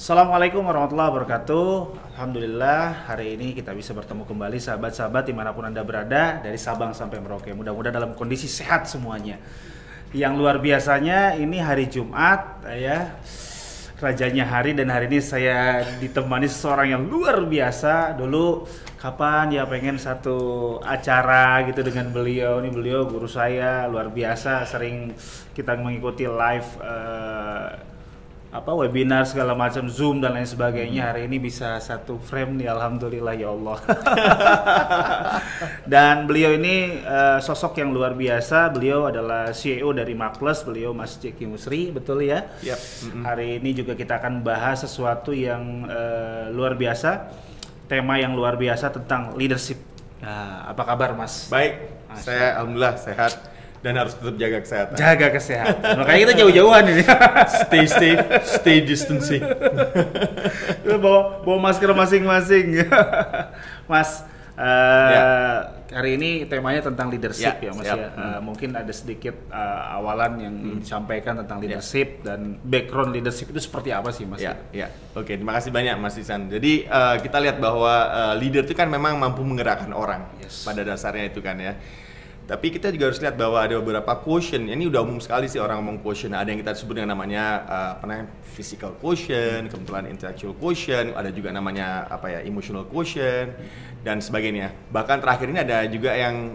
Assalamualaikum warahmatullahi wabarakatuh. Alhamdulillah hari ini kita bisa bertemu kembali sahabat-sahabat dimanapun Anda berada, dari Sabang sampai Merauke. Mudah-mudahan dalam kondisi sehat semuanya. Yang luar biasanya ini hari Jumat ya, rajanya hari, dan hari ini saya ditemani seseorang yang luar biasa. Dulu kapan ya pengen satu acara gitu dengan beliau. Ini beliau guru saya luar biasa, sering kita mengikuti live webinar segala macam, Zoom dan lain sebagainya. Hari ini bisa satu frame nih, alhamdulillah ya Allah. Dan beliau ini sosok yang luar biasa. Beliau adalah CEO dari Makles, beliau Mas Jeki Musri, betul ya? Yep. Hari ini juga kita akan bahas sesuatu yang luar biasa, tema yang luar biasa tentang leadership. Nah, apa kabar Mas? Baik, saya alhamdulillah sehat dan harus tetap jaga kesehatan. Jaga kesehatan. Makanya kita jauh-jauhan ini. Stay safe, stay distancing. bawa masker masing-masing. Mas, hari ini temanya tentang leadership ya Mas ya. Mungkin ada sedikit awalan yang disampaikan tentang leadership dan background leadership itu seperti apa sih Mas? Ya. Oke, terima kasih banyak Mas Isan. Jadi kita lihat bahwa leader itu kan memang mampu menggerakkan orang. Pada dasarnya itu kan ya. Tapi kita juga harus lihat bahwa ada beberapa quotient. Ini udah umum sekali sih orang ngomong quotient. Ada yang kita sebut dengan namanya physical quotient, kebetulan intellectual quotient, ada juga namanya emotional quotient dan sebagainya. Bahkan terakhir ini ada juga yang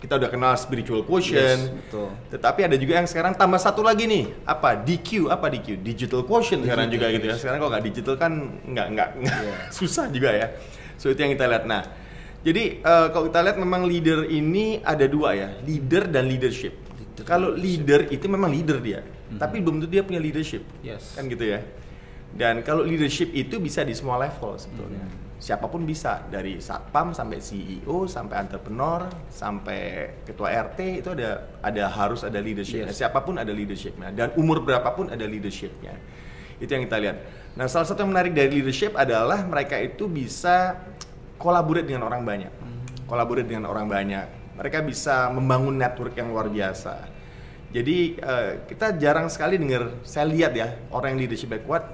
kita udah kenal spiritual quotient. Yes, betul. Tetapi ada juga yang sekarang tambah satu lagi nih, DQ, digital quotient sekarang juga gitu ya. Sekarang kalau nggak digital kan nggak susah juga ya. So itu yang kita lihat. Nah, jadi kalau kita lihat memang leader ini ada dua ya, leader dan leadership. Kalau leader itu memang leader dia, tapi belum tentu dia punya leadership, kan gitu ya. Dan kalau leadership itu bisa di semua level sebetulnya. Siapapun bisa, dari satpam sampai CEO, sampai entrepreneur, sampai ketua RT itu harus ada leadership. Siapapun ada leadershipnya, dan umur berapapun ada leadershipnya. Itu yang kita lihat. Nah, salah satu yang menarik dari leadership adalah mereka itu bisa collaborate dengan orang banyak. Mereka bisa membangun network yang luar biasa. Jadi kita jarang sekali dengar, saya lihat ya, orang yang leadership kuat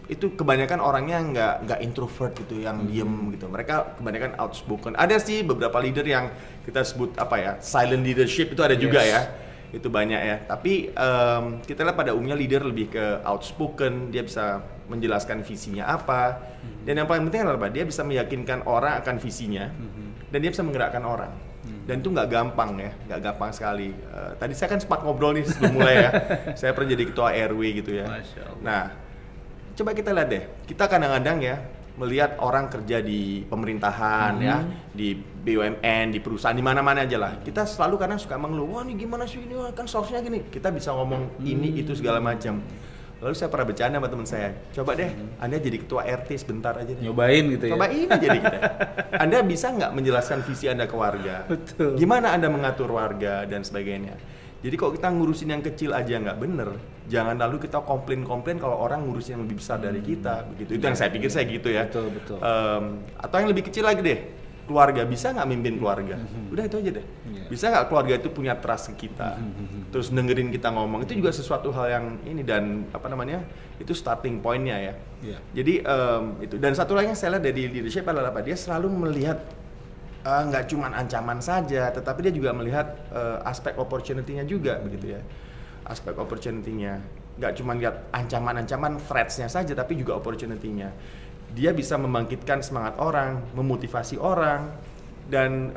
itu kebanyakan orangnya nggak introvert gitu, yang diem gitu. Mereka kebanyakan outspoken. Ada sih beberapa leader yang kita sebut silent leadership, itu ada juga ya. Itu banyak ya. Tapi kita lihat pada umumnya leader lebih ke outspoken, dia bisa menjelaskan visinya apa. Dan yang paling penting adalah dia bisa meyakinkan orang akan visinya, dan dia bisa menggerakkan orang. Dan itu nggak gampang ya, nggak gampang sekali. Tadi saya kan sempat ngobrol nih sebelum mulai ya. Saya pernah jadi ketua RW gitu ya. Nah, coba kita lihat deh. Kita kadang-kadang ya melihat orang kerja di pemerintahan ya, di BUMN, di perusahaan, di mana-mana aja lah. Kita selalu kadang suka mengeluh, wah ini gimana sih, ini kan source-nya gini. Kita bisa ngomong ini, itu, segala macam. Lalu saya pernah bercanda sama teman saya, coba deh Anda jadi ketua RT sebentar aja deh. Nyobain gitu ya? Cobain aja deh kita. Anda bisa nggak menjelaskan visi Anda ke warga? Betul. Gimana Anda mengatur warga dan sebagainya? Jadi kalau kita ngurusin yang kecil aja nggak bener, jangan lalu kita komplain kalau orang ngurusin yang lebih besar dari kita, begitu. Itu yang saya pikir saya gitu ya. Betul. Atau yang lebih kecil lagi deh, keluarga, bisa nggak mimpin keluarga? Udah itu aja deh. Bisa nggak keluarga itu punya trust ke kita, terus dengerin kita ngomong, itu juga sesuatu hal yang ini, dan itu starting pointnya ya. Jadi itu, dan satu lagi yang saya lihat dari leadership adalah dia selalu melihat nggak cuma ancaman saja, tetapi dia juga melihat aspek opportunity-nya juga, begitu ya. Aspek opportunity-nya, nggak cuma lihat ancaman-ancaman, threats-nya saja, tapi juga opportunity-nya. Dia bisa membangkitkan semangat orang, memotivasi orang, dan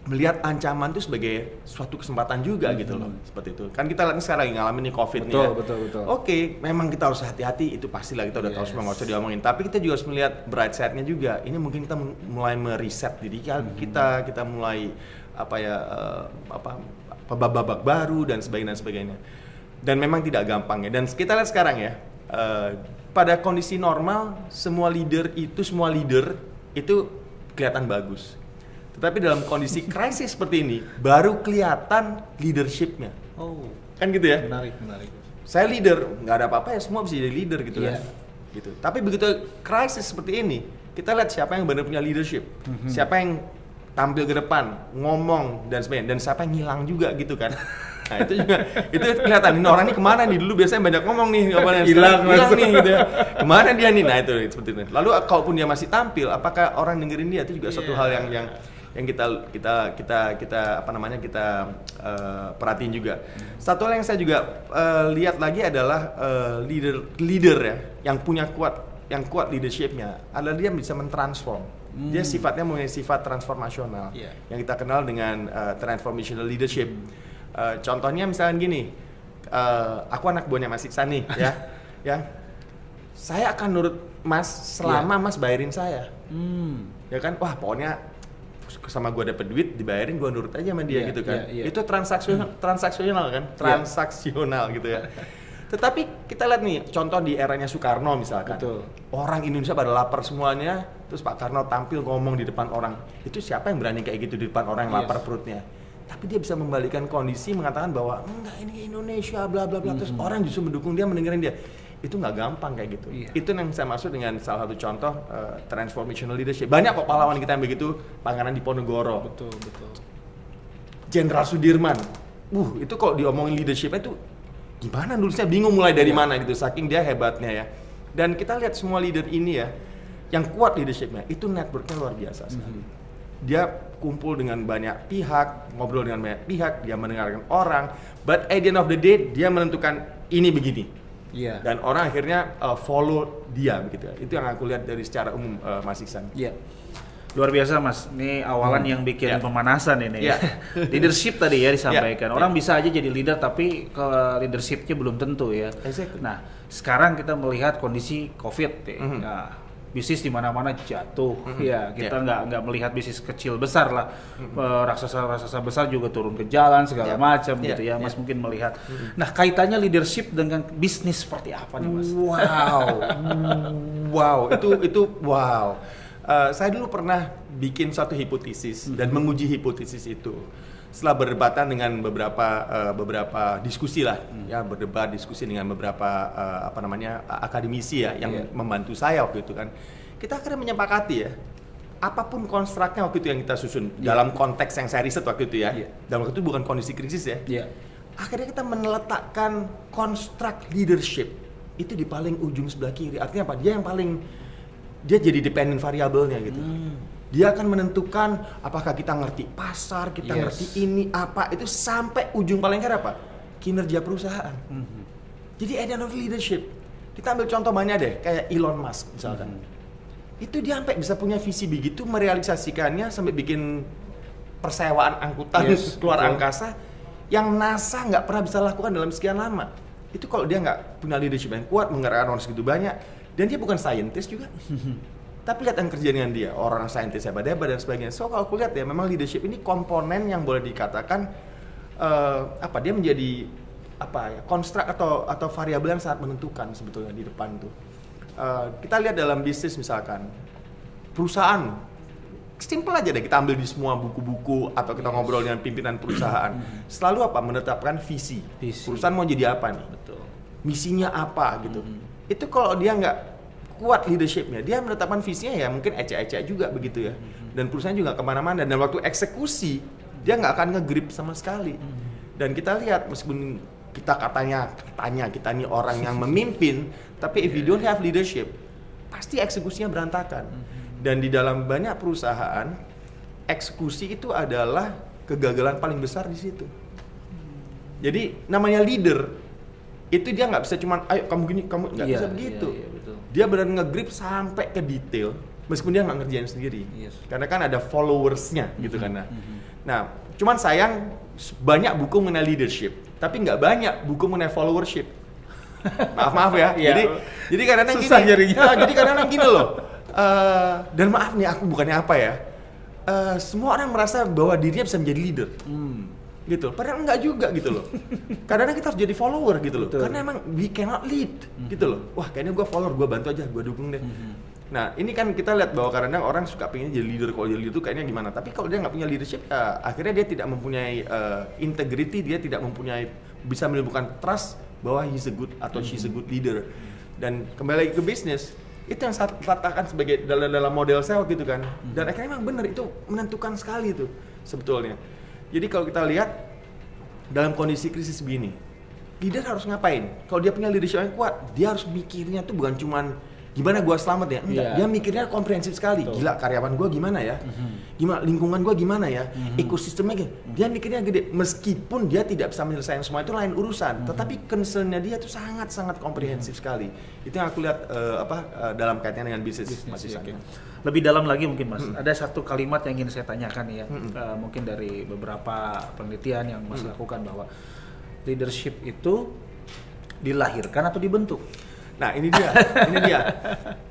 melihat ancaman itu sebagai suatu kesempatan juga gitu loh, seperti itu. Kan kita sekarang lagi ngalamin nih COVID nih ya. Betul. Oke, memang kita harus hati-hati, itu pastilah, kita udah tahu semua, nggak usah diomongin. Tapi kita juga harus melihat bright side-nya juga. Ini mungkin kita mulai mereset diri kita mulai babak baru dan sebagainya. Dan memang tidak gampang ya. Dan kita lihat sekarang ya, pada kondisi normal semua leader itu kelihatan bagus. Tetapi dalam kondisi krisis seperti ini baru kelihatan leadership-nya. Kan gitu ya? Menarik. Saya leader, nggak ada apa-apa ya, semua bisa jadi leader gitu kan. Gitu. Tapi begitu krisis seperti ini, kita lihat siapa yang benar punya leadership. Siapa yang tampil ke depan, ngomong dan sebagainya, dan siapa yang ngilang juga gitu kan. Nah itu kelihatan ini orang ini kemana nih, dulu biasanya banyak ngomong nih, hilang nih gitu ya. Kemana dia nih? Nah itu seperti itu. Lalu kalaupun dia masih tampil, apakah orang dengerin dia, itu juga suatu hal yang kita perhatiin juga. Satu hal yang saya juga lihat lagi adalah leader ya, yang kuat leadershipnya adalah dia bisa mentransform. Dia sifatnya mempunyai sifat transformasional yang kita kenal dengan transformational leadership. Contohnya misalnya gini, aku anak buahnya Mas Iksan nih, ya, saya akan nurut Mas selama Mas bayarin saya, ya kan? Wah pokoknya sama gue dapet duit dibayarin, gue nurut aja sama dia gitu kan? Itu transaksional kan? Transaksional gitu ya. Tetapi kita lihat nih, contoh di eranya Soekarno misalkan, orang Indonesia pada lapar semuanya, terus Pak Karno tampil ngomong di depan orang, itu siapa yang berani kayak gitu di depan orang yang lapar perutnya? Tapi dia bisa membalikan kondisi, mengatakan bahwa enggak, ini Indonesia bla bla bla, terus orang justru mendukung dia, mendengarin dia. Itu nggak gampang kayak gitu. Itu yang saya maksud dengan salah satu contoh transformational leadership. Banyak kok pahlawan kita yang begitu, Pangeran Diponegoro, betul. Jenderal Sudirman, itu kalau diomongin leadershipnya itu gimana dulu, saya bingung mulai dari mana gitu, saking dia hebatnya ya. Dan kita lihat semua leader ini ya, yang kuat leadershipnya, itu networknya luar biasa sekali. Dia kumpul dengan banyak pihak, ngobrol dengan banyak pihak, dia mendengarkan orang, but at the end of the day dia menentukan ini begini. Dan orang akhirnya follow dia begitu ya. Itu yang aku lihat dari secara umum, Mas Iksan. Luar biasa Mas, ini awalan yang bikin pemanasan ini. Leadership tadi ya disampaikan. Orang bisa aja jadi leader tapi ke leadershipnya belum tentu ya. Nah, sekarang kita melihat kondisi COVID ya. Nah, bisnis di mana-mana jatuh, kita nggak melihat bisnis kecil besar lah, raksasa besar juga turun ke jalan segala macam gitu ya, Mas mungkin melihat. Nah kaitannya leadership dengan bisnis seperti apa nih Mas? Wow. Saya dulu pernah bikin suatu hipotesis dan menguji hipotesis itu. Setelah berdebatan dengan beberapa diskusi lah, berdebat diskusi dengan beberapa akademisi ya yang membantu saya waktu itu kan, kita akhirnya menyepakati ya, apapun konstruknya waktu itu yang kita susun dalam konteks yang saya riset waktu itu ya, dalam waktu itu bukan kondisi krisis ya, akhirnya kita meletakkan konstruk leadership itu di paling ujung sebelah kiri. Artinya apa? Dia jadi dependent variabelnya gitu. Dia akan menentukan apakah kita ngerti pasar, kita ngerti ini apa, itu sampai ujung paling kiri apa? Kinerja perusahaan. Jadi at the end of leadership, kita ambil contoh banyak deh, kayak Elon Musk misalkan. Itu dia sampai bisa punya visi begitu, merealisasikannya sampai bikin persewaan angkutan keluar angkasa yang NASA nggak pernah bisa lakukan dalam sekian lama. Itu kalau dia nggak punya leadership yang kuat, menggerakkan orang segitu banyak, dan dia bukan scientist juga. Tapi lihat yang kerja dengan dia, orang saintis hebat-hebat dan sebagainya. So kalau aku lihat ya, memang leadership ini komponen yang boleh dikatakan dia menjadi konstruk atau variabel yang sangat menentukan sebetulnya di depan tuh. Kita lihat dalam bisnis misalkan, perusahaan, simple aja deh, kita ambil di semua buku-buku atau kita ngobrol dengan pimpinan perusahaan. Selalu menetapkan visi. Perusahaan mau jadi apa nih? Misinya apa gitu. Itu kalau dia nggak kuat leadershipnya, dia menetapkan visinya ya mungkin ecek-ecek juga begitu ya, dan perusahaan juga kemana-mana, dan waktu eksekusi dia nggak akan nge-grip sama sekali. Dan kita lihat meskipun kita kita nih orang yang memimpin, tapi if you don't have leadership, pasti eksekusinya berantakan. Dan di dalam banyak perusahaan, eksekusi itu adalah kegagalan paling besar di situ. Jadi namanya leader itu dia nggak bisa cuman ayo kamu gini, kamu nggak bisa begitu. Dia benar nge-grip sampai ke detail, meskipun dia nggak ngerjain sendiri. Karena kan ada followersnya gitu kan. Nah, cuman sayang banyak buku mengenai leadership, tapi nggak banyak buku mengenai followership. Maaf ya. Jadi kadang-kadang susah gini. Jadi kadang-kadang gini loh. Dan maaf nih, aku bukannya apa ya. Semua orang merasa bahwa dirinya bisa menjadi leader. Gitu, padahal enggak juga gitu loh. Kadang-kadang kita harus jadi follower gitu loh. Karena emang we cannot lead gitu loh. Wah kayaknya gue follower, gue bantu aja, gue dukung deh. Nah ini kan kita lihat bahwa kadang-kadang orang suka pengen jadi leader, kalau jadi leader itu kayaknya gimana. Tapi kalau dia nggak punya leadership, akhirnya dia tidak mempunyai integrity, dia tidak mempunyai, bisa menimbulkan trust bahwa he's a good atau she's a good leader. Dan kembali lagi ke bisnis, itu yang saya katakan sebagai dalam model saya gitu kan. Dan akhirnya memang benar, itu menentukan sekali tuh sebetulnya. Jadi kalau kita lihat dalam kondisi krisis begini, leader harus ngapain? Kalau dia punya leadership yang kuat, dia harus mikirnya tuh bukan cuman gimana gua selamat ya, enggak. Dia mikirnya komprehensif sekali. Gila, karyawan gua gimana ya? Gimana lingkungan gua gimana ya? Ekosistemnya gini. Dia mikirnya gede. Meskipun dia tidak bisa menyelesaikan semua itu lain urusan, tetapi concern-nya dia tuh sangat-sangat komprehensif sekali. Itu yang aku lihat dalam kaitannya dengan bisnis Mas Isan. Lebih dalam lagi mungkin Mas, ada satu kalimat yang ingin saya tanyakan ya, mungkin dari beberapa penelitian yang Mas lakukan bahwa leadership itu dilahirkan atau dibentuk? Nah ini dia.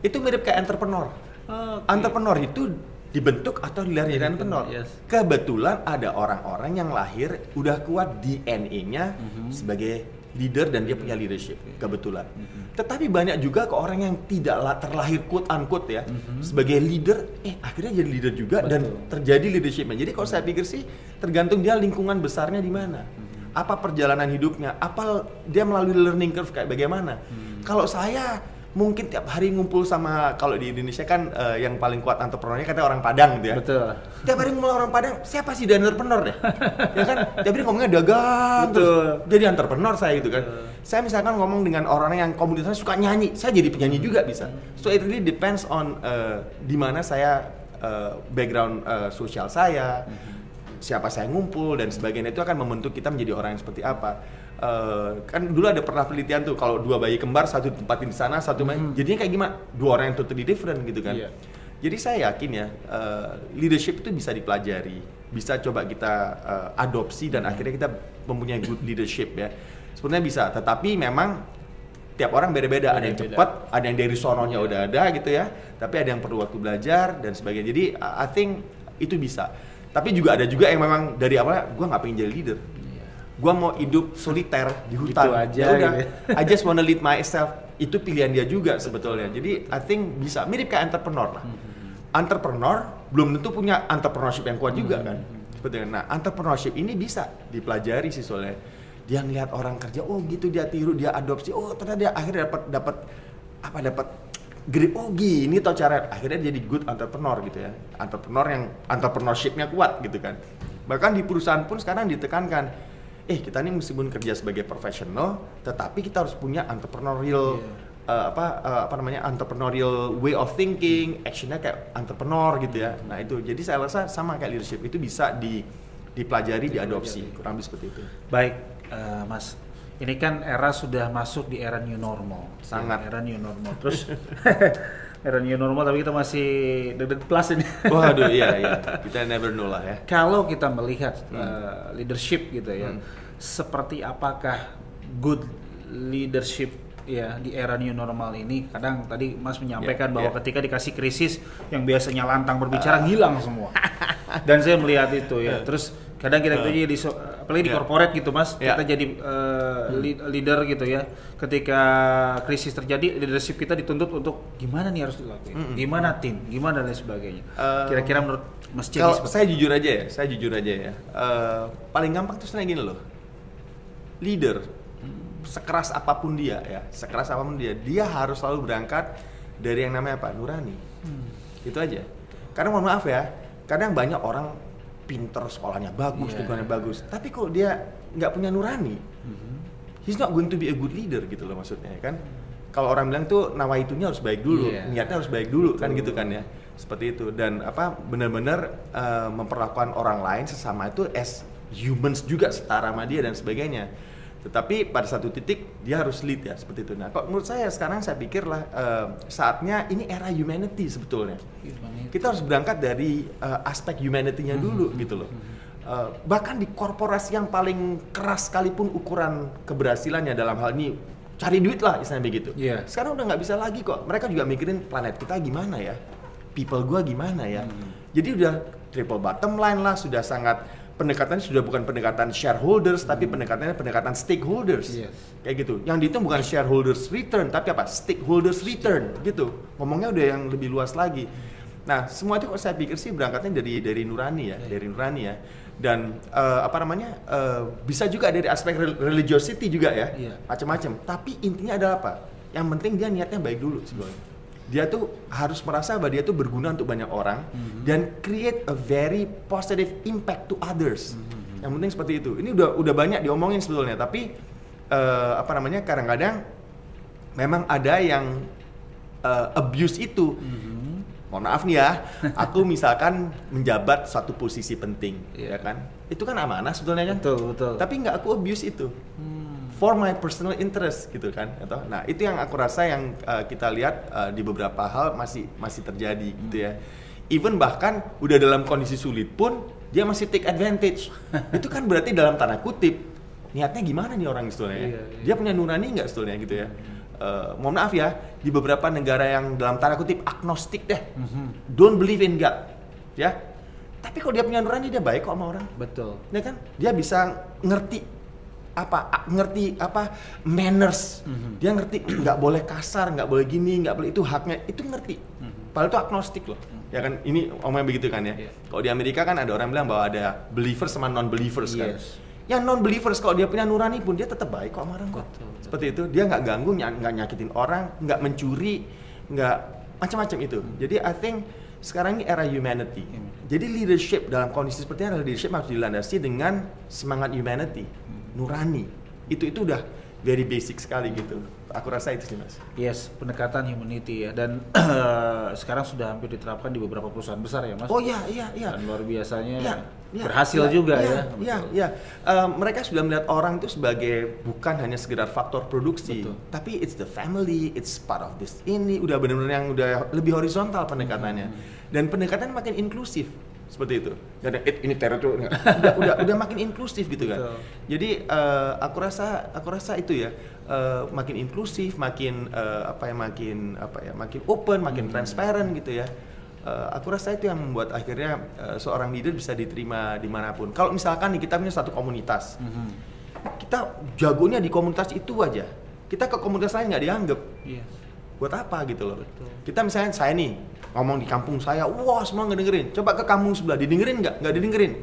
Itu mirip kayak entrepreneur. Entrepreneur itu dibentuk atau dilahirkan entrepreneur. Kebetulan ada orang-orang yang lahir udah kuat DNA-nya sebagai leader dan dia punya leadership, kebetulan. Tetapi banyak juga ke orang yang tidak terlahir quote unquote ya sebagai leader, akhirnya jadi leader juga. Dan terjadi leadershipnya. Jadi kalau saya pikir sih tergantung dia lingkungan besarnya di mana, apa perjalanan hidupnya, apa dia melalui learning curve kayak bagaimana. Kalau saya mungkin tiap hari ngumpul sama, kalau di Indonesia kan yang paling kuat entrepreneurnya katanya orang Padang gitu ya. Betul. Tiap hari ngumpul orang Padang, saya pasti jadi entrepreneur deh. Ya kan? Tiap hari ngomongnya dagang, terus jadi entrepreneur saya gitu kan. Saya misalkan ngomong dengan orang yang komunitasnya suka nyanyi, saya jadi penyanyi juga bisa. So it really depends on di mana saya background sosial saya, siapa saya ngumpul dan sebagainya, itu akan membentuk kita menjadi orang yang seperti apa. Kan dulu ada pernah penelitian tuh, kalau 2 bayi kembar, satu ditempatin di sana, satu main, jadinya kayak gimana? 2 orang yang totally different gitu kan. Jadi saya yakin ya, leadership itu bisa dipelajari, bisa coba kita adopsi dan akhirnya kita mempunyai good leadership ya. Sebenarnya bisa, tetapi memang tiap orang beda-beda, ada yang cepat, ada yang dari sononya udah ada gitu ya, tapi ada yang perlu waktu belajar dan sebagainya. Jadi I think itu bisa. Tapi juga ada juga yang memang dari awalnya gue nggak pengen jadi leader. Gua mau hidup soliter di hutan. Gitu aja, udah. gitu. I just wanna lead myself. Itu pilihan dia juga sebetulnya. Jadi I think bisa mirip kayak entrepreneur lah. Entrepreneur belum tentu punya entrepreneurship yang kuat juga kan. Sebetulnya. Nah, entrepreneurship ini bisa dipelajari sih soalnya. Dia ngelihat orang kerja, oh gitu dia tiru, dia adopsi. Oh, ternyata dia akhirnya dapat grip, oh gini tau cara, akhirnya jadi good entrepreneur gitu ya. Entrepreneur yang entrepreneurship-nya kuat gitu kan. Bahkan di perusahaan pun sekarang ditekankan, kita ini meskipun kerja sebagai profesional, tetapi kita harus punya entrepreneurial entrepreneurial way of thinking, actionnya kayak entrepreneur gitu ya. Nah itu, jadi saya rasa sama kayak leadership itu bisa dipelajari, diadopsi, kurang lebih seperti itu. Baik, Mas. Ini kan era sudah masuk di era new normal. Sangat. Era new normal. Terus era new normal tapi kita masih deg-deg plus ini. Waduh, iya. Kita never know lah ya. Kalau kita melihat leadership gitu ya, seperti apakah good leadership ya di era new normal ini? Kadang tadi Mas menyampaikan bahwa ketika dikasih krisis yang biasanya lantang berbicara ngilang semua. Dan saya melihat itu ya. Terus kadang kita jadi apalagi di corporate gitu Mas, kita jadi leader gitu ya. Ketika krisis terjadi, leadership kita dituntut untuk gimana nih harus dilakuin, gimana tim, gimana dan sebagainya. Kira-kira menurut Mas Cedi, kalau saya jujur aja ya, paling gampang tuh sebenarnya gini loh, leader sekeras apapun dia dia harus selalu berangkat dari yang namanya apa, nurani. Itu aja. Karena mohon maaf ya, kadang banyak orang pinter, sekolahnya bagus, lingkungannya bagus, tapi kalau dia nggak punya nurani, he's not going to be a good leader gitu loh maksudnya kan. Kalau orang bilang tuh nawaitunya harus baik dulu, niatnya harus baik dulu. Betul. Kan gitu kan ya, seperti itu. Dan benar-benar memperlakukan orang lain sesama itu as humans juga, setara sama dia dan sebagainya. Tetapi pada satu titik dia harus lead ya, seperti itu. Nah, kok menurut saya sekarang saya pikirlah saatnya ini era humanity sebetulnya. Kita harus berangkat dari aspek humanity-nya dulu gitu loh. Bahkan di korporasi yang paling keras sekalipun ukuran keberhasilannya dalam hal ini cari duit lah istilahnya begitu. Sekarang udah nggak bisa lagi kok. Mereka juga mikirin planet kita gimana ya, people gua gimana ya. Jadi udah triple bottom line lah, sudah sangat pendekatannya sudah bukan pendekatan shareholders, tapi pendekatan stakeholders. Kayak gitu. Yang dihitung bukan shareholders return, tapi apa? Stakeholders return gitu. Ngomongnya udah yang lebih luas lagi. Nah, semua itu kok saya pikir sih berangkatnya dari nurani ya. Dan bisa juga dari aspek religiosity juga ya. Macam-macam. Tapi intinya adalah apa? Yang penting dia niatnya baik dulu sebetulnya. Dia tuh harus merasa bahwa dia tuh berguna untuk banyak orang dan create a very positive impact to others. Yang penting seperti itu. Ini udah banyak diomongin sebetulnya, tapi kadang-kadang memang ada yang abuse itu. Mohon maaf nih ya, aku misalkan menjabat satu posisi penting, ya kan? Itu kan amanah sebetulnya kan? Betul. Tapi nggak aku abuse itu. For my personal interest gitu kan, atau nah itu yang aku rasa yang kita lihat di beberapa hal masih terjadi gitu ya. Even bahkan udah dalam kondisi sulit pun dia masih take advantage. Itu kan berarti dalam tanda kutip niatnya gimana nih orang sebetulnya? Dia punya nurani nggak sebetulnya gitu ya? Mohon maaf ya, di beberapa negara yang dalam tanda kutip agnostik deh, don't believe in God, ya. Tapi kalau dia punya nurani dia baik kok sama orang. Betul. Ya kan? Dia bisa ngerti manners. Dia ngerti nggak boleh kasar, nggak boleh gini, nggak boleh itu haknya, itu ngerti. Padahal itu agnostik loh. Ya kan, ini omongnya begitu kan ya. Kalau di Amerika kan ada orang bilang bahwa ada believers sama non-believers kan. Yang non-believers kalau dia punya nurani pun dia tetap baik kok sama orang kok. Seperti itu, dia nggak ganggu, nggak nyakitin orang, nggak mencuri, nggak macam-macam itu. Jadi I think sekarang ini era humanity. Jadi leadership dalam kondisi seperti ini adalah leadership harus dilandasi dengan semangat humanity, nurani. Itu udah very basic sekali gitu. Aku rasa itu sih Mas. Yes, pendekatan humanity ya, dan sekarang sudah hampir diterapkan di beberapa perusahaan besar ya Mas. Oh iya. Dan luar biasanya berhasil juga ya. Mereka sudah melihat orang itu sebagai bukan hanya sekedar faktor produksi, tapi it's the family, it's part of this. Ini udah benar-benar yang udah lebih horizontal pendekatannya, dan pendekatan makin inklusif seperti itu. Gak ada ini teritori, udah makin inklusif gitu kan. Jadi aku rasa itu ya. Makin inklusif, makin open, makin transparent gitu ya. Aku rasa itu yang membuat akhirnya seorang leader bisa diterima dimanapun. Kalau misalkan nih kita punya satu komunitas, kita jagonya di komunitas itu aja, kita ke komunitas lain nggak dianggap. Buat apa gitu loh. Kita misalnya saya nih ngomong di kampung saya, wah semua ngedengerin. Coba ke kampung sebelah, didengerin nggak? Nggak didengerin.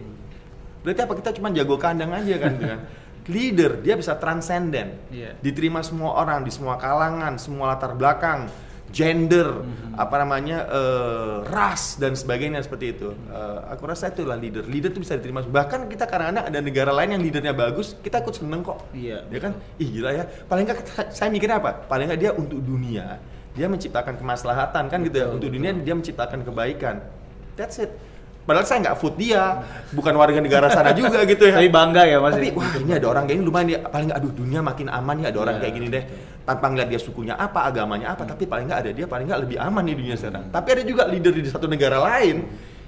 Berarti apa? Kita cuma jago kandang aja kan gitu kan. Leader, dia bisa transenden, diterima semua orang, di semua kalangan, semua latar belakang, gender, ras dan sebagainya seperti itu. Aku rasa itulah leader. Leader itu bisa diterima. Bahkan kita kadang-kadang ada negara lain yang leadernya bagus, kita ikut seneng kok. Ya kan? Ih gila ya. Paling nggak saya mikirnya apa? Paling nggak dia untuk dunia, dia menciptakan kemaslahatan kan gitu ya. Untuk dunia dia menciptakan kebaikan. That's it. Padahal saya nggak vote dia, bukan warga negara sana juga gitu ya. Tapi bangga ya Mas. Tapi wah ini ada orang kayak ini lumayan ya. Paling nggak aduh dunia makin aman ya ada orang kayak gini deh. Tanpa ngeliat dia sukunya apa, agamanya apa, tapi paling nggak ada dia paling nggak lebih aman nih dunia sekarang. Tapi ada juga leader di satu negara lain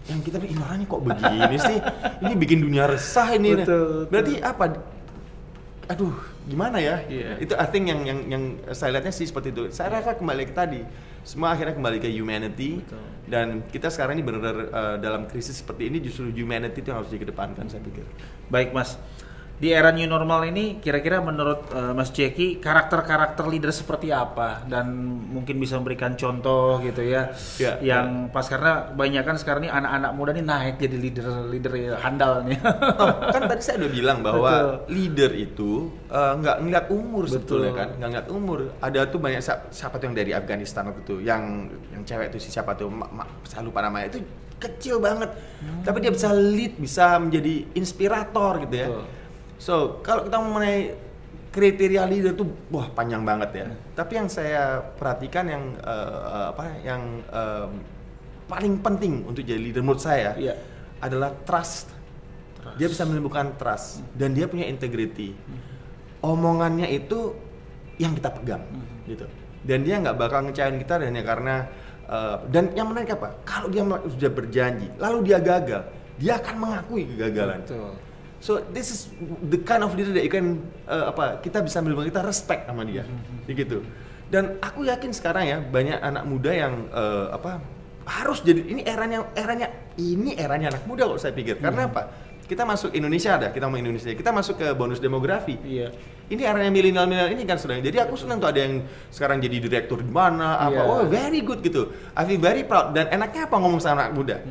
yang kita bilang ini orangnya kok begini sih. Ini bikin dunia resah ini. Betul. Berarti apa? Aduh gimana ya? Itu I think yang saya lihatnya sih seperti itu. Saya rasa kembali ke tadi. Semua akhirnya kembali ke humanity. Dan kita sekarang ini benar-benar dalam krisis seperti ini justru humanity itu yang harus dikedepankan saya pikir. Baik Mas, di era new normal ini kira-kira menurut Mas Jeki karakter-karakter leader seperti apa, dan mungkin bisa memberikan contoh gitu ya, yang pas, karena kebanyakan sekarang ini anak-anak muda nih naik jadi leader handal nih. Kan tadi saya udah bilang bahwa leader itu nggak ngeliat umur sebetulnya kan, nggak ngeliat umur. Ada tuh banyak siapa tuh yang dari Afghanistan waktu itu, yang cewek itu siapa tuh, saya lupa namanya, itu kecil banget, tapi dia bisa lead, bisa menjadi inspirator gitu ya. So, kalau kita mengenai kriteria leader tuh wah panjang banget ya. Tapi yang saya perhatikan yang paling penting untuk jadi leader menurut saya adalah trust. Dia bisa menimbulkan trust dan dia punya integrity. Omongannya itu yang kita pegang gitu. Dan dia nggak bakal ngecewain kita hanya karena dan yang menarik apa? Kalau dia sudah berjanji lalu dia gagal, dia akan mengakui kegagalan. So this is the kind of leader that you can kita bisa bilang kita respect sama dia, gitu. Dan aku yakin sekarang ya banyak anak muda yang harus jadi ini eranya anak muda kalau saya pikir. Karena apa? Kita masuk Indonesia kita mau Indonesia, kita masuk ke bonus demografi. Ini eranya milenial ini kan sedang. Jadi aku senang tuh ada yang sekarang jadi direktur di mana oh very good gitu. I feel very proud dan enaknya apa ngomong sama anak muda.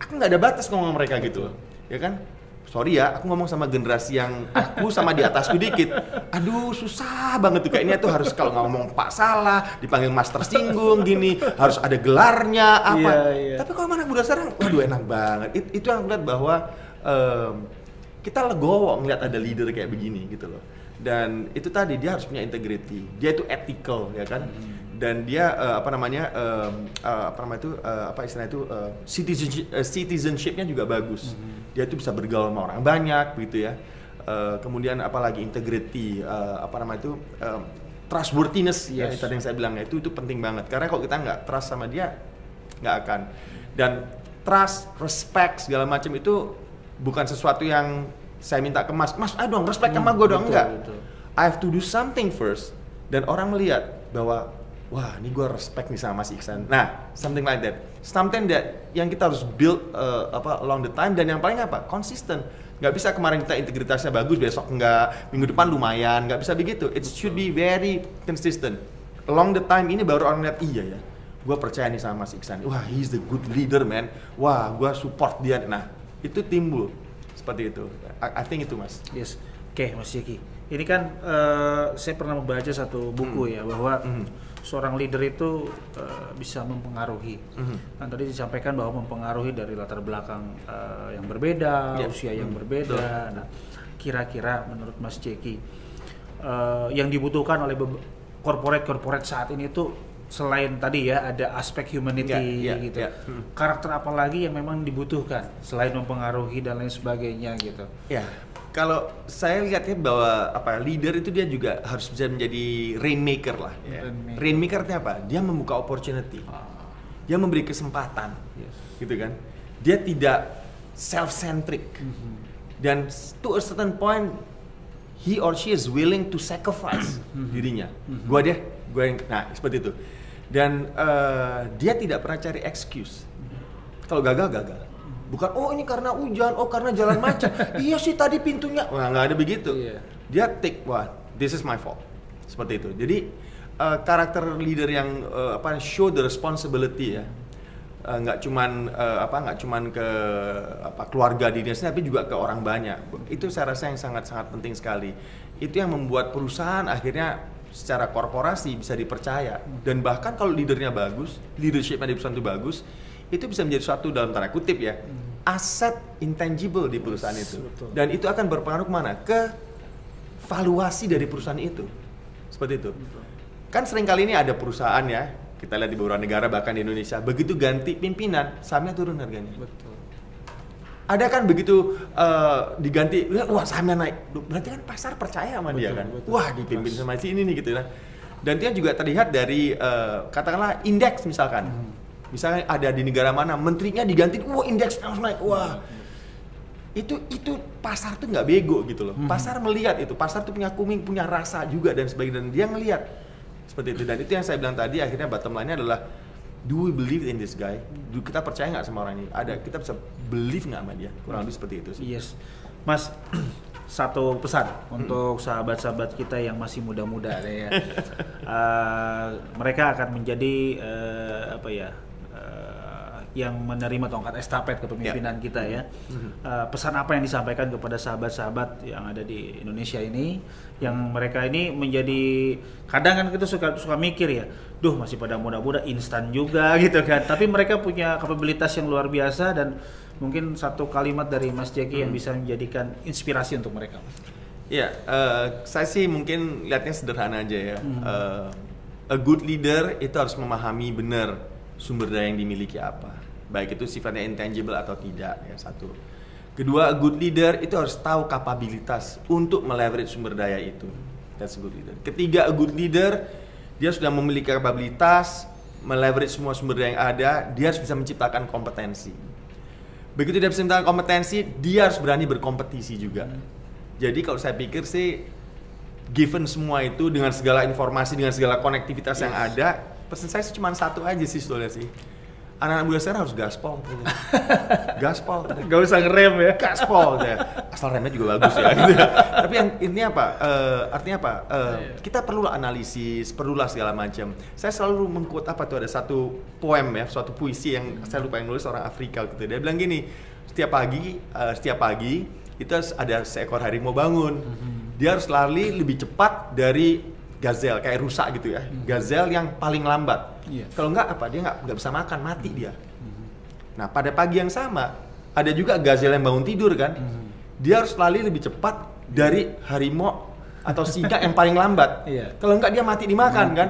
Aku nggak ada batas ngomong sama mereka gitu, ya kan? Sorry ya, aku ngomong sama generasi yang aku sama di atasku dikit. Aduh, susah banget tuh. Kayaknya tuh harus kalau ngomong Pak salah, dipanggil Mas tersinggung gini, harus ada gelarnya apa. Tapi kalau anak muda sekarang, waduh enak banget. Itu yang aku lihat bahwa kita legowo ngeliat ada leader kayak begini gitu loh. Dan itu tadi dia harus punya integrity, dia itu ethical ya kan, dan dia citizenshipnya juga bagus, dia itu bisa bergaul sama orang banyak gitu ya. Kemudian apalagi integrity, trustworthiness ya, tadi yang saya bilang itu penting banget, karena kalau kita nggak trust sama dia nggak akan. Dan trust, respect segala macam itu bukan sesuatu yang saya minta ke mas, ayo dong respect sama gue dong, enggak. Betul. I have to do something first, dan orang melihat bahwa wah ini gue respect nih sama Mas Iksan. Nah, something like that, something that yang kita harus build along the time, dan yang paling apa, konsisten. Nggak bisa kemarin kita integritasnya bagus, besok enggak, minggu depan lumayan, nggak bisa begitu. It should be very consistent. Along the time ini baru orang lihat, iya ya, gue percaya nih sama Mas Iksan. Wah, he's the good leader man. Wah, gue support dia. Nah, itu timbul seperti itu. I think itu Mas. Yes. Oke, Mas Jeki. Ini kan saya pernah membaca satu buku ya, bahwa seorang leader itu bisa mempengaruhi. Kan tadi disampaikan bahwa mempengaruhi dari latar belakang yang berbeda, usia yang berbeda. Nah, kira-kira menurut Mas Jeki yang dibutuhkan oleh corporate saat ini tuh selain tadi ya ada aspek humanity gitu. Karakter apa lagi yang memang dibutuhkan selain mempengaruhi dan lain sebagainya gitu. Ya. Kalau saya lihatnya bahwa leader itu dia juga harus bisa menjadi rainmaker lah. Ya. Rainmaker itu apa? Dia membuka opportunity. Dia memberi kesempatan. Gitu kan. Dia tidak self-centric. Dan to a certain point he or she is willing to sacrifice dirinya. Nah, seperti itu. Dan dia tidak pernah cari excuse. Kalau gagal. Bukan, oh ini karena hujan, oh karena jalan macet. Iya sih tadi pintunya. Wah, nggak ada begitu. Dia take, wah, this is my fault. Seperti itu. Jadi karakter leader yang show the responsibility ya. Nggak cuman ke keluarga dirinya sendiri, tapi juga ke orang banyak. Itu saya rasa yang sangat-sangat penting sekali. Itu yang membuat perusahaan akhirnya secara korporasi bisa dipercaya. Dan bahkan kalau leadernya bagus, leadershipnya di perusahaan itu bagus, itu bisa menjadi suatu dalam tanda kutip ya, aset intangible di perusahaan itu. Betul. Dan itu akan berpengaruh kemana? Ke valuasi dari perusahaan itu. Seperti itu. Betul. Kan seringkali ini ada perusahaan ya, kita lihat di beberapa negara bahkan di Indonesia, begitu ganti pimpinan, sahamnya turun harganya. Betul. Ada kan begitu diganti, wah sahamnya naik. Berarti kan pasar percaya sama dia kan. Betul. Wah dipimpin sama si ini nih gitu ya. Dan dia juga terlihat dari katakanlah indeks misalkan. Misalnya ada di negara mana menterinya diganti, wah indeks langsung naik, wah itu pasar tuh nggak bego gitu loh. Pasar melihat itu, pasar tuh punya rasa juga dan sebagainya, dan dia ngelihat seperti itu. Dan itu yang saya bilang tadi, akhirnya bottom line-nya adalah do we believe in this guy? Kita percaya nggak sama orang ini? Kita bisa believe nggak sama dia? Kurang lebih seperti itu sih. Yes, Mas. Satu pesan untuk sahabat-sahabat kita yang masih muda-muda ya. Mereka akan menjadi yang menerima tongkat estafet kepemimpinan kita ya. Pesan apa yang disampaikan kepada sahabat-sahabat yang ada di Indonesia ini, yang mereka ini menjadi, kadang kan kita suka mikir ya, duh masih pada muda-muda, instan juga gitu kan. Tapi mereka punya kapabilitas yang luar biasa, dan mungkin satu kalimat dari Mas Jeki yang bisa menjadikan inspirasi untuk mereka. Ya, saya sih mungkin lihatnya sederhana aja ya. A good leader itu harus memahami benar sumber daya yang dimiliki apa, baik itu sifatnya intangible atau tidak ya, satu. Kedua, a good leader itu harus tahu kapabilitas untuk meleverage sumber daya itu. That's a good leader. Ketiga, a good leader dia sudah memiliki kapabilitas meleverage semua sumber daya yang ada, dia harus bisa menciptakan kompetensi. Begitu dia bisa menciptakan kompetensi, dia harus berani berkompetisi juga. Jadi kalau saya pikir sih, given semua itu dengan segala informasi, dengan segala konektivitas yang ada, pesan saya cuma satu aja sih sebetulnya sih. Anak-anak muda sekarang harus gaspol. Gaspol. Gak usah ngerem ya. Gaspol ya. Asal remnya juga bagus ya gitu ya. Tapi yang ini apa? Artinya apa? Kita perlu analisis, perlulah segala macam. Saya selalu mengquote apa tuh, ada satu poem ya, suatu puisi yang saya lupa yang nulis, orang Afrika gitu. Dia bilang gini, setiap pagi itu ada seekor harimau bangun. Dia harus lari lebih cepat dari gazelle, kayak rusa gitu ya. Gazelle yang paling lambat. Kalau enggak apa, dia nggak bisa makan, mati dia. Nah pada pagi yang sama ada juga gazelle yang bangun tidur kan. dia harus lari lebih cepat dari harimau atau singa yang paling lambat. Kalau enggak dia mati dimakan kan.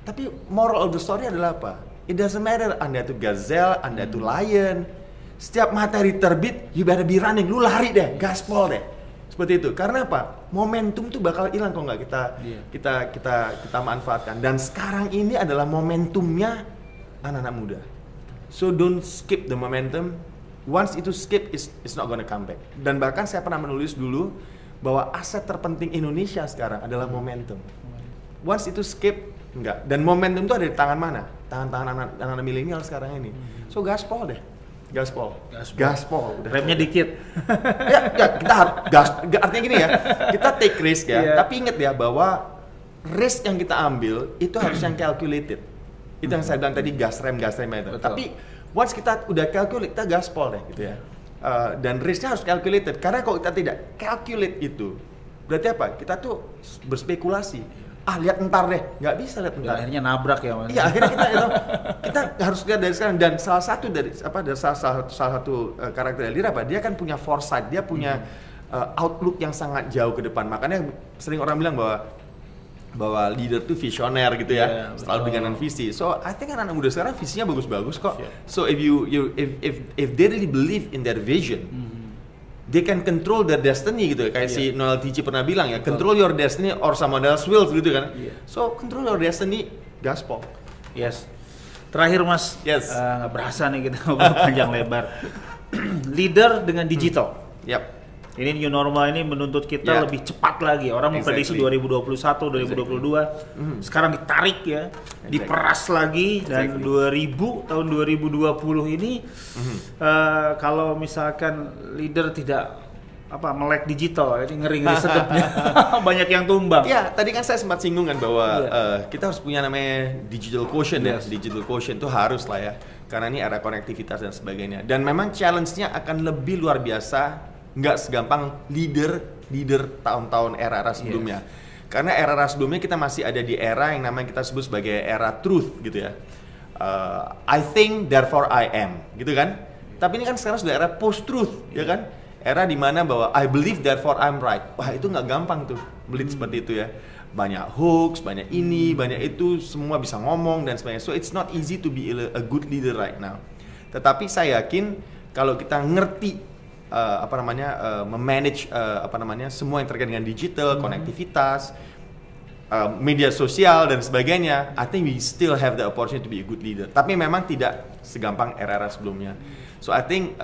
Tapi moral of the story adalah apa? It doesn't matter Anda itu gazelle, Anda itu lion. Setiap matahari terbit, you better be running. Lu lari deh, gaspol deh. Seperti itu. Karena apa? Momentum tuh bakal hilang kalau nggak kita manfaatkan. Dan sekarang ini adalah momentumnya anak-anak muda. So don't skip the momentum. Once itu skip, it's not gonna come back. Dan bahkan saya pernah menulis dulu bahwa aset terpenting Indonesia sekarang adalah momentum. Once itu skip, enggak. Dan momentum itu ada di tangan mana? Tangan-tangan anak-anak milenial sekarang ini. So gaspol deh. Gaspol. Remnya dikit. ya kita harus artinya gini ya. Kita take risk ya. Tapi ingat ya bahwa risk yang kita ambil itu harus yang calculated. Itu yang saya bilang tadi gas rem itu. Betul. Tapi once kita udah calculate, kita gaspol deh gitu ya. Dan risknya harus calculated. Karena kalau kita tidak calculate itu, berarti apa? Kita tuh berspekulasi. Lihat entar deh, nggak bisa lihat entar. Akhirnya nabrak ya Mas. Iya, akhirnya kita harus lihat dari sekarang. Dan salah satu dari salah satu karakter leader apa? Dia kan punya foresight, dia punya outlook yang sangat jauh ke depan. Makanya sering orang bilang bahwa leader tuh visioner gitu ya, selalu dengan visi. So I think anak-anak muda sekarang visinya bagus-bagus kok. So if they really believe in their vision, they can control their destiny gitu ya. Kayak si Noel TG pernah bilang ya, control your destiny or someone else will gitu kan. So control your destiny, gaspol. Yes. Terakhir Mas, nggak berasa nih kita ngobrol panjang lebar. Leader dengan digital. Ini new normal ini menuntut kita lebih cepat lagi. Orang memprediksi 2021, 2022. Sekarang ditarik ya, diperas lagi dan tahun 2020 ini kalau misalkan leader tidak melek digital, ini ngeri-ngeri sedapnya. Banyak yang tumbang. Ya, tadi kan saya sempat singgung kan bahwa kita harus punya namanya digital quotient ya. Digital quotient itu harus lah ya. Karena ini era konektivitas dan sebagainya. Dan memang challenge-nya akan lebih luar biasa. Nggak segampang leader tahun-tahun era-era sebelumnya. Karena era-era sebelumnya kita masih ada di era yang namanya kita sebut sebagai era truth gitu ya. I think therefore I am gitu kan. Tapi ini kan sekarang sudah era post truth ya kan. Era dimana bahwa I believe therefore I'm right. Wah itu nggak gampang tuh belief seperti itu ya. Banyak hoax, banyak ini, banyak itu, semua bisa ngomong dan sebagainya. So it's not easy to be a good leader right now. Tetapi saya yakin kalau kita ngerti memanage semua yang terkait dengan digital, konektivitas, media sosial dan sebagainya, I think we still have the opportunity to be a good leader. Tapi memang tidak segampang era-era sebelumnya. So I think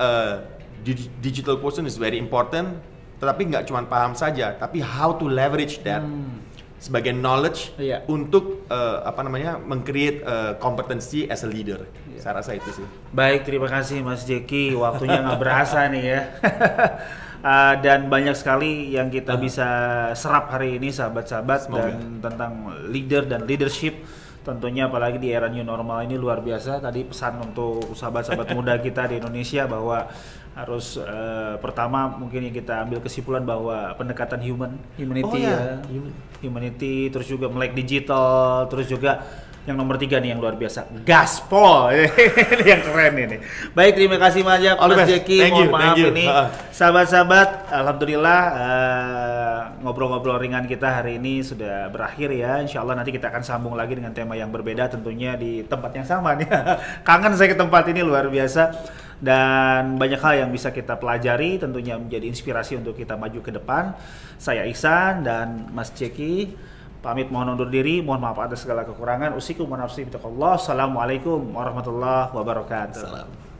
digital quotient is very important. Tetapi nggak cuma paham saja, tapi how to leverage that sebagai knowledge untuk meng-create kompetensi as a leader. Saya rasa itu sih. Baik, terima kasih Mas Jeki. Waktunya nggak berasa nih ya. Dan banyak sekali yang kita bisa serap hari ini sahabat-sahabat dan tentang leader dan leadership. Tentunya apalagi di era new normal ini luar biasa. Tadi pesan untuk sahabat-sahabat muda kita di Indonesia bahwa harus pertama mungkin yang kita ambil kesimpulan bahwa pendekatan humanity humanity, terus juga melek digital, terus juga yang nomor 3 nih yang luar biasa, gaspol. Ini yang keren ini. Baik, terima kasih banyak Mas Jeki. Mohon maaf ini sahabat-sahabat, alhamdulillah ngobrol-ngobrol ringan kita hari ini sudah berakhir ya. Insya Allah nanti kita akan sambung lagi dengan tema yang berbeda tentunya di tempat yang sama nih. Kangen saya ke tempat ini luar biasa. Dan banyak hal yang bisa kita pelajari, tentunya menjadi inspirasi untuk kita maju ke depan. Saya Ihsan dan Mas Jeki pamit, mohon undur diri, mohon maaf atas segala kekurangan. Usikum wa nafsi bitaqullah. Assalamualaikum warahmatullahi wabarakatuh.